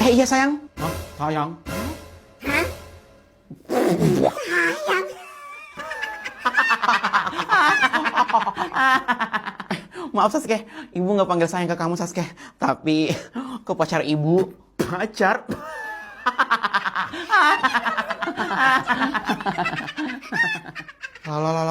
Iya sayang. Hah? Sayang? Hah? Sayang. Maaf Sasuke, ibu nggak panggil sayang ke kamu Sasuke, tapi ke pacar ibu. Pacar?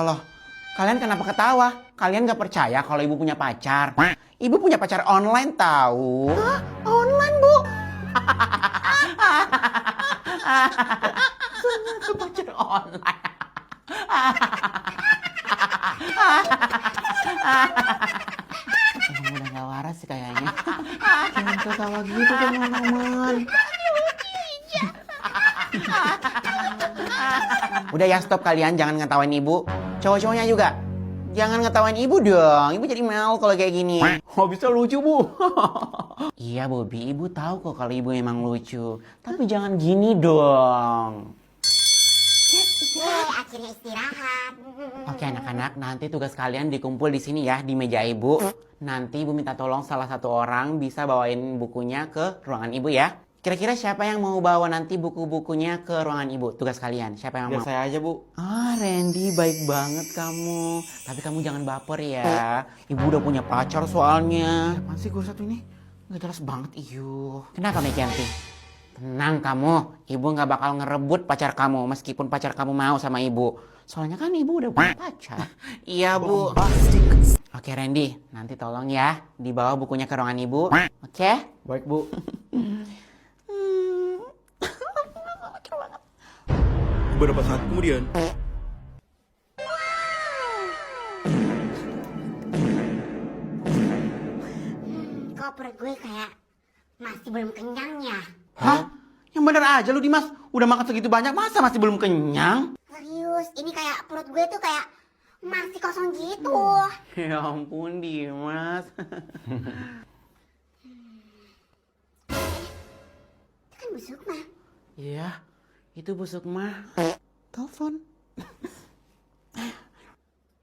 Loh. Kalian kenapa ketawa? Kalian nggak percaya kalau ibu punya pacar? Ibu punya pacar online tahu? Hah? Online bu? Ternyata pacar online. Emang udah gak waras sih kayaknya. Jangan ketawa gitu teman-teman. Udah ya stop kalian, jangan ngetawain ibu. Cowok-cowoknya juga. Jangan ngetawain ibu dong. Ibu jadi malu kalau kayak gini. Oh bisa lucu bu. Iya Bobby, ibu tahu kok kalau ibu emang lucu. Tapi jangan gini dong. Akhirnya istirahat. Oke anak-anak, nanti tugas kalian dikumpul di sini ya, di meja ibu. Nanti ibu minta tolong salah satu orang bisa bawain bukunya ke ruangan ibu ya. Kira-kira siapa yang mau bawa nanti buku-bukunya ke ruangan ibu? Tugas kalian, siapa yang mau? Biar saya aja bu. Ah Randy, baik banget kamu. Tapi kamu jangan baper ya. Ibu udah punya pacar soalnya. Apaan sih gue satu ini? Gak jelas banget, iyo. Kenapa Meganti? Tenang kamu, ibu gak bakal ngerebut pacar kamu meskipun pacar kamu mau sama ibu. Soalnya kan ibu udah punya pacar. Iya bu. Oke Randy, nanti tolong ya dibawa bukunya ke ruangan ibu. Oke? Baik bu. Beberapa saat kemudian. Kok perut gue kayak masih belum kenyang ya? Hah? Yang bener aja lu Dimas, udah makan segitu banyak masa masih belum kenyang? Serius, ini kayak perut gue tuh kayak masih kosong gitu. Ya ampun Dimas. Itu kan Bu Sukma. Iya, itu Bu Sukma. Telepon.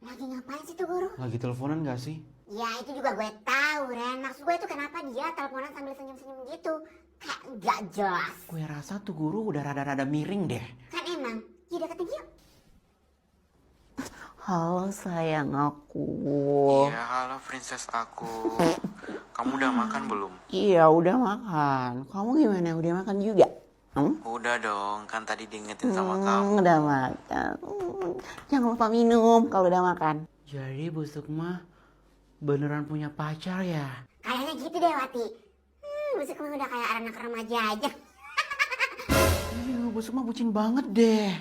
Lagi ngapain sih tuh guru? Lagi teleponan gak sih? Ya itu juga gue tahu Ren. Maksud gue tuh kenapa dia teleponan sambil senyum-senyum gitu. Kayak gak jelas. Gue rasa tuh guru udah rada-rada miring deh. Kan emang, ya deketin dia. Halo sayang aku. Ya halo princess aku. Kamu udah makan belum? Iya udah makan. Kamu gimana? Udah makan juga? Udah dong, kan tadi diingetin sama kamu. Udah makan. Jangan lupa minum kalau udah makan. Jadi Bu Sukma beneran punya pacar ya? Kayaknya gitu deh Wati. Bu Sukma udah kayak anak remaja aja. Iya Bu Sukma bucin banget deh.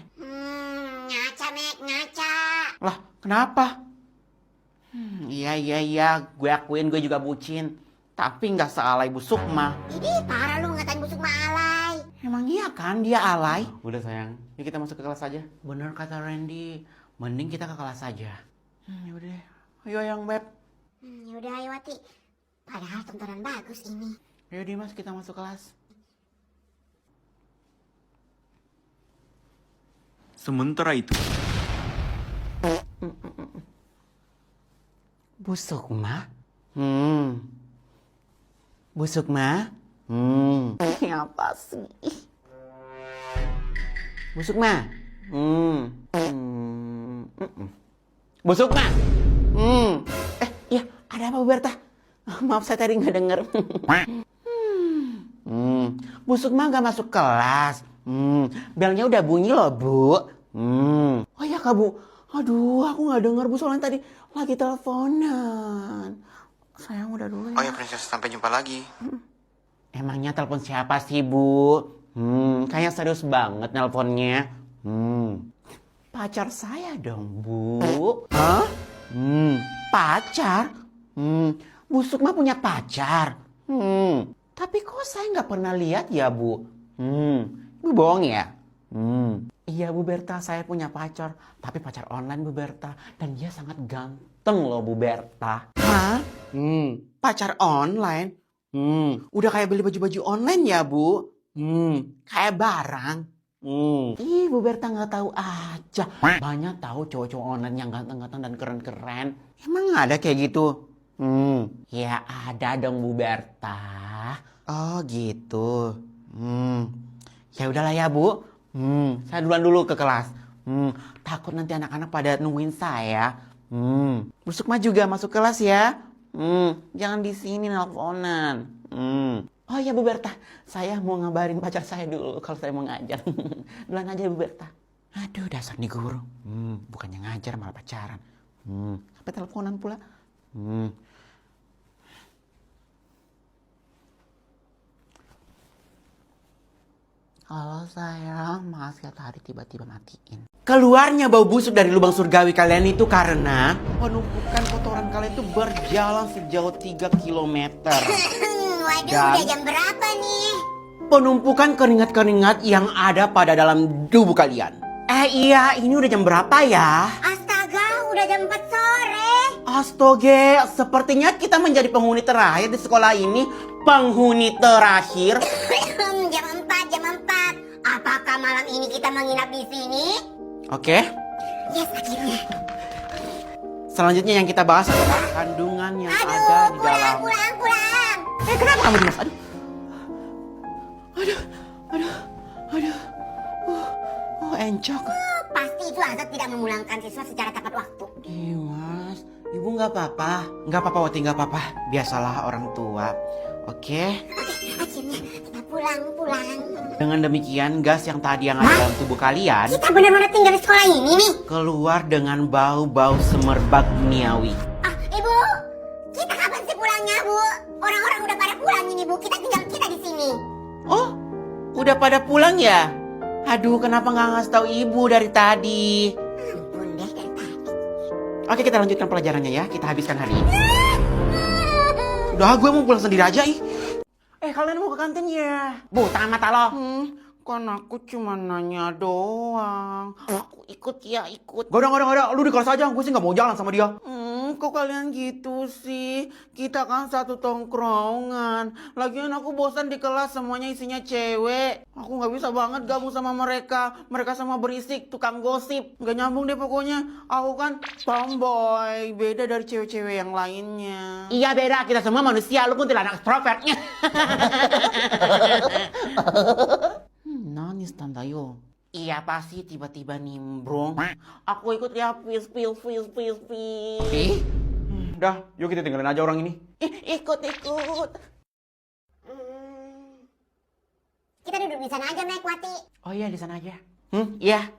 Ngaca Mek, ngaca. Lah kenapa? Iya. Gue akuin gue juga bucin. Tapi nggak sealai Bu Sukma. Ini parah lu ngatain Bu Sukma alay. Emang iya kan dia alay? Udah sayang, yuk kita masuk ke kelas aja. Bener kata Randy, mending kita ke kelas aja. Yaudah deh, ayo yang beb. Yaudah ayo Wati. Padahal tontonan bagus ini. Ayo Dimas kita masuk kelas. Sementara itu. Bu Sukma? Bu Sukma? Apa sih? Bu Sukma? Bu Sukma? Iya, ada apa Bu Berta? Maaf saya tadi nggak denger. Bu Sukma nggak masuk kelas. Belnya udah bunyi loh Bu. Oh iya Kak Bu. Aduh, aku nggak denger Bu soalnya tadi lagi teleponan. Sayang udah dulu ya. Oh ya princess, sampai jumpa lagi. Emangnya telepon siapa sih Bu? Kayaknya serius banget nelponnya. Pacar saya dong Bu. Hah? Pacar? Bu Sukma punya pacar? Tapi kok saya nggak pernah lihat ya Bu? Bu bohong ya? Iya Bu Berta, saya punya pacar. Tapi pacar online Bu Berta. Dan dia sangat ganteng loh Bu Berta. Hah? Pacar online? Udah kayak beli baju-baju online ya Bu? Kayak barang. Ih Bu Berta nggak tahu aja. Banyak tahu cowok-cowok online yang ganteng-ganteng dan keren-keren. Emang ada kayak gitu? Ya ada dong Bu Berta. Oh gitu. Ya udahlah ya Bu. Saya duluan dulu ke kelas. Takut nanti anak-anak pada nungguin saya. Bu Sukma juga masuk kelas ya. Jangan di sini nelponan. Oh ya Bu Berta, saya mau ngabarin pacar saya dulu kalau saya mau ngajar. Duluan aja Bu Berta. Aduh dasar nih guru. Bukannya ngajar malah pacaran. Sampai teleponan pula. Halo sayang, maaf ya tadi tiba-tiba matiin. Keluarnya bau busuk dari lubang surgawi kalian itu karena penumpukan kotoran kalian itu berjalan sejauh 3 kilometer. Waduh, Dan udah jam berapa nih? penumpukan keringat-keringat yang ada pada dalam tubuh kalian. Iya, ini udah jam berapa ya? Astaga, udah jam 4 sore. Astoge, sepertinya kita menjadi penghuni terakhir di sekolah ini. Penghuni terakhir. Jam 4, jam 4. Apakah malam ini kita menginap di sini? Oke. Yes, akhirnya. Selanjutnya yang kita bahas adalah kandungan yang ada di dalam. Pulang. Kenapa kamu Dimas? Aduh. Encok. Pasti itu azab tidak memulangkan siswa secara tepat waktu. Dimas, ibu nggak apa-apa. Nggak apa-apa, Wati, nggak apa-apa. Biasalah orang tua. Oke. Akhirnya kita pulang. Dengan demikian, gas yang tadi yang ada dalam tubuh kalian Kita benar-benar tinggal di sekolah ini nih. keluar dengan bau-bau semerbak duniawi. Ibu, kita kapan sih pulangnya, Bu? Orang-orang udah pada pulang ini, Bu. Kita tinggal di sini. Oh, udah pada pulang ya? Aduh, kenapa nggak ngasih tahu ibu dari tadi? Ampun deh, dari tadi. Oke, kita lanjutkan pelajarannya ya. Kita habiskan hari ini. Udah, gue mau pulang sendiri aja, ih. Kalian mau ke kantin ya? Bu, tangan mata lo. Kan aku cuma nanya doang. Aku ikut ya, ikut. Gak ada. Lu di kelas aja, gue sih gak mau jalan sama dia. Kok kalian gitu sih? Kita kan satu tongkrongan. Lagian aku bosan di kelas, semuanya isinya cewek. Aku gak bisa banget gabung sama mereka. Mereka sama berisik, tukang gosip. Gak nyambung deh pokoknya. Aku kan tomboy, beda dari cewek-cewek yang lainnya. Iya beda, kita semua manusia. Lu pun tidak anak extrovert. Nangis Tantayo. Iya pasti tiba-tiba nimbrung. Aku ikut ya, please. Dah, yuk kita tinggalin aja orang ini. Ikut. Kita duduk di sana aja, Mek, Wati. Oh iya, di sana aja. Iya.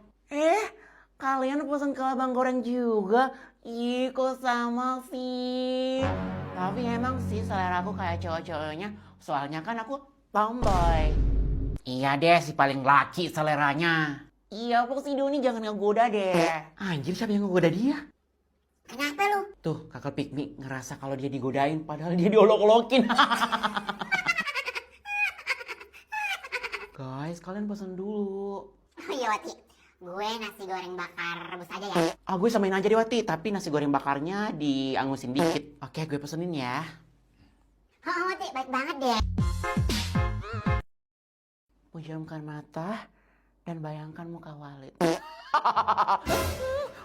Kalian pesen ke abang goreng juga? Ih, kok sama sih? Tapi emang sih selera aku kayak cowok-cowoknya. Soalnya kan aku tomboy. Iya deh, si paling laki seleranya. Iya, kok si Doni jangan ngegoda deh. Anjir, siapa yang ngegoda dia? Kenapa lu? Tuh, kakak Pikmi ngerasa kalau dia digodain padahal dia diolok-olokin. Guys, kalian pesen dulu. Oh iya, Wati. Gue nasi goreng bakar rebus aja ya. Gue samain aja deh, Wati. Tapi nasi goreng bakarnya diangusin dikit. Oke, gue pesenin ya. Oh, Wati, baik banget deh. Pejamkan mata dan bayangkan muka Walid.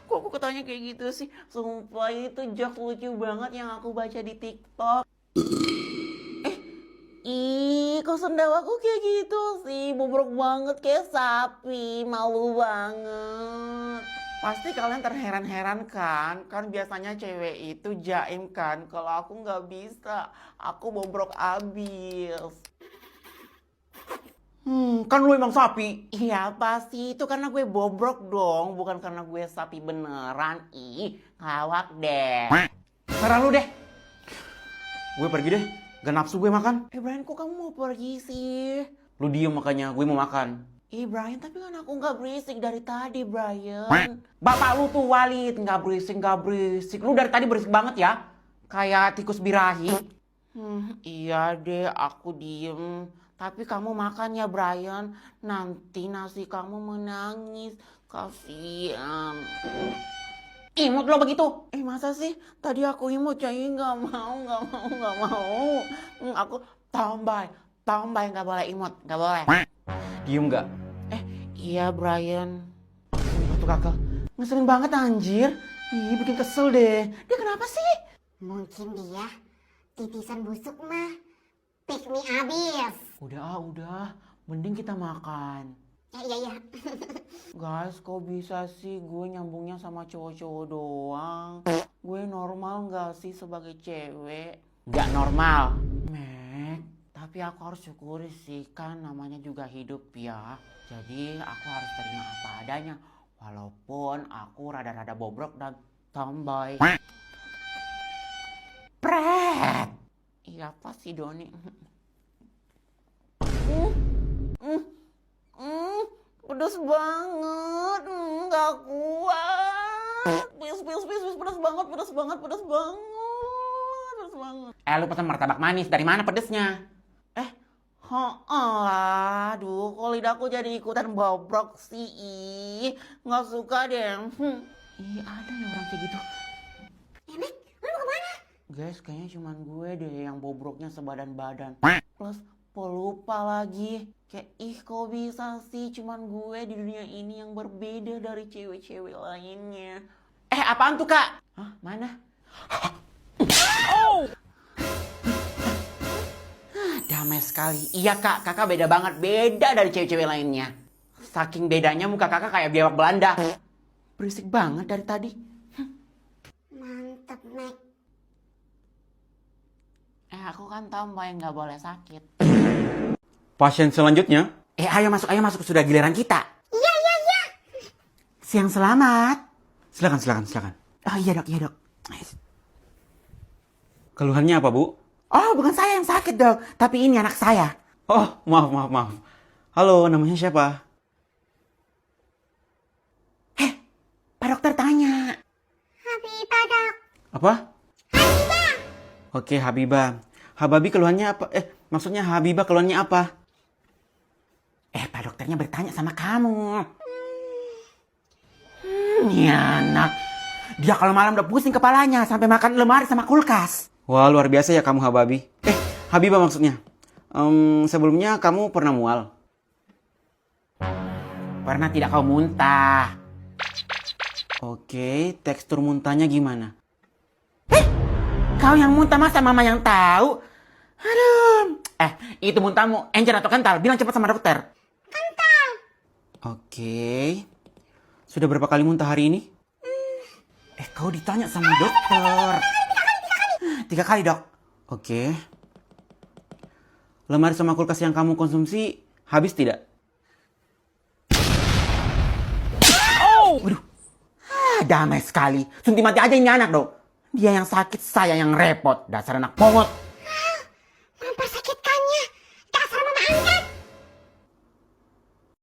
Kok aku ketanya kayak gitu sih? Sumpah itu jokes lucu banget yang aku baca di TikTok. Kok sendawa aku kayak gitu sih? Bobrok banget kayak sapi, malu banget. Pasti kalian terheran-heran kan? Kan biasanya cewek itu jaim kan? Kalau aku nggak bisa, aku bobrok abis. Kan lu emang sapi. Iya pasti, itu karena gue bobrok dong, bukan karena gue sapi beneran. Ngawak deh. Serah lu deh. Gue pergi deh, gak nafsu gue makan. Brian, kok kamu mau pergi sih? Lu diem makanya, gue mau makan. Brian, tapi kan aku gak berisik dari tadi, Brian. Bapak lu tuh Walid, gak berisik. Lu dari tadi berisik banget ya. Kayak tikus birahi. Iya deh, aku diem. Tapi kamu makan ya Brian, nanti nasi kamu menangis, kasihan. Imut lo begitu? Masa sih? Tadi aku imut, jadi nggak mau. Aku tomboy, nggak boleh imut, nggak boleh. Diem nggak? Iya Brian. Batu kakak, ngeselin banget anjir. Bikin kesel deh. Dia kenapa sih? Mungkin dia titisan busuk mah. Pick me abis. Udah, Mending kita makan. Iya. Guys, kok bisa sih gue nyambungnya sama cowok-cowok doang? Gue normal gak sih sebagai cewek? Gak normal. Mek, tapi aku harus syukuri sih, kan namanya juga hidup ya. Jadi aku harus terima apa adanya. Walaupun aku rada-rada bobrok dan tomboy. Pret! Iya apa sih Doni? Pedas banget, nggak kuat. Pedas banget. Lu pesan martabak manis, dari mana pedesnya? Aduh, kok lidahku jadi ikutan bobrok sih. Nggak suka deh. Ih, ada ya orang kayak gitu. Mek, lu mau kemana? Guys, kayaknya cuman gue deh yang bobroknya sebadan-badan. Plus pelupa lagi. Kayak kok bisa sih cuman gue di dunia ini yang berbeda dari cewek-cewek lainnya. Apaan tuh kak? Hah, mana? Oh! Damai sekali. Iya kak, kakak beda banget. Beda dari cewek-cewek lainnya. Saking bedanya muka kakak kayak biawak Belanda. Berisik banget dari tadi. Mantep, Mek. Aku kan tomboy yang gak boleh sakit. Pasien selanjutnya. Ayo masuk. Sudah giliran kita. Iya. Siang selamat. Silakan. Oh iya dok. Keluhannya apa, Bu? Oh bukan saya yang sakit dok. Tapi ini anak saya. Oh, maaf. Halo, namanya siapa? Pak dokter tanya. Habibah, Dok. Apa? Oke, Habibah. Hababi keluhannya apa? Maksudnya Habibah keluhannya apa? Pak dokternya bertanya sama kamu. Ini anak. Dia kalau malam udah pusing kepalanya sampai makan lemari sama kulkas. Wah, luar biasa ya kamu, Hababi. Habibah maksudnya. Sebelumnya kamu pernah mual? Pernah tidak kau muntah? Oke, tekstur muntahnya gimana? Kau yang muntah masa mama yang tahu? Aduh. Itu muntahmu encer atau kental? Bilang cepat sama dokter. Oke. Sudah berapa kali muntah hari ini? Kau ditanya sama dokter. 3 kali dok. Oke. Lemari sama kulkas yang kamu konsumsi habis tidak? Waduh. Damai sekali. Suntik mati aja ini anak dok. Dia yang sakit, saya yang repot. Dasar anak pongot.